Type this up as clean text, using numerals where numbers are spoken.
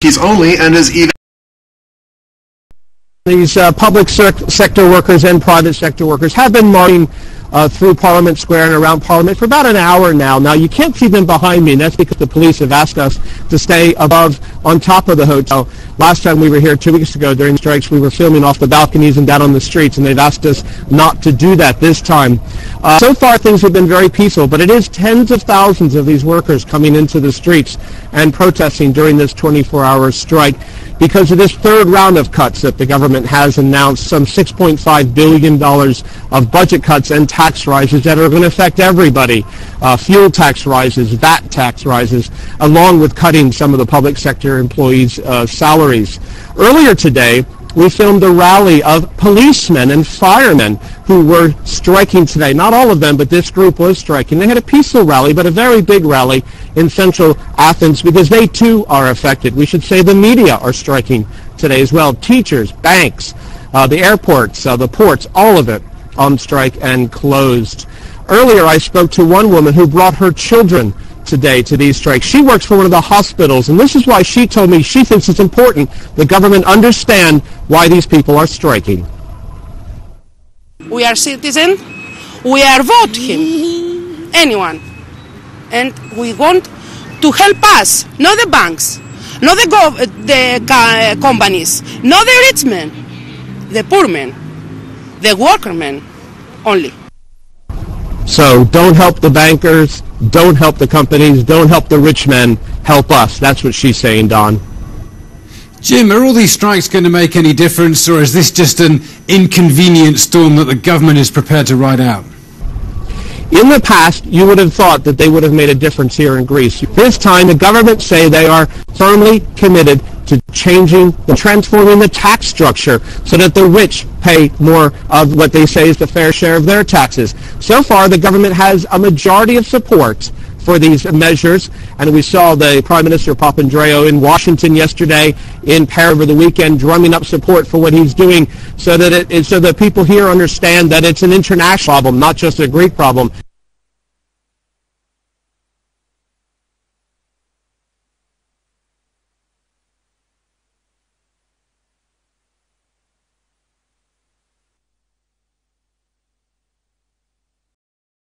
He's only and is even. These public sector workers and private sector workers have been marching through Parliament Square and around Parliament for about an hour now. Now, you can't see them behind me, and that's because the police have asked us to stay on top of the hotel. Last time we were here 2 weeks ago during strikes, we were filming off the balconies and down on the streets, and they've asked us not to do that this time. So far, things have been very peaceful, but it is tens of thousands of these workers coming into the streets and protesting during this 24-hour strike because of this third round of cuts that the government has announced, some $6.5 billion of budget cuts and tax rises that are going to affect everybody. Fuel tax rises, VAT tax rises, along with cutting some of the public sector employees' salaries. Earlier today, we filmed a rally of policemen and firemen who were striking today. Not all of them, but this group was striking. They had a peaceful rally, but a very big rally in central Athens because they too are affected. We should say the media are striking today as well. Teachers, banks, the airports, the ports, all of it on strike and closed. Earlier I spoke to one woman who brought her children today to these strikes. She works for one of the hospitals, and this is why she told me she thinks it's important the government understand why these people are striking. We are citizens. We are vote him, anyone, and we want to help us, not the banks, not the companies, not the rich men, the poor men, the worker men only. So don't help the bankers, don't help the companies, don't help the rich men, help us. That's what she's saying, Don. Jim, are all these strikes going to make any difference, or is this just an inconvenient storm that the government is prepared to ride out? In the past, you would have thought that they would have made a difference here in Greece. This time, the government say they are firmly committed to transforming the tax structure so that the rich pay more of what they say is the fair share of their taxes. So far, the government has a majority of support for these measures, and we saw the Prime Minister Papandreou in Washington yesterday, in Paris over the weekend, drumming up support for what he's doing so that people here understand that it's an international problem, not just a Greek problem.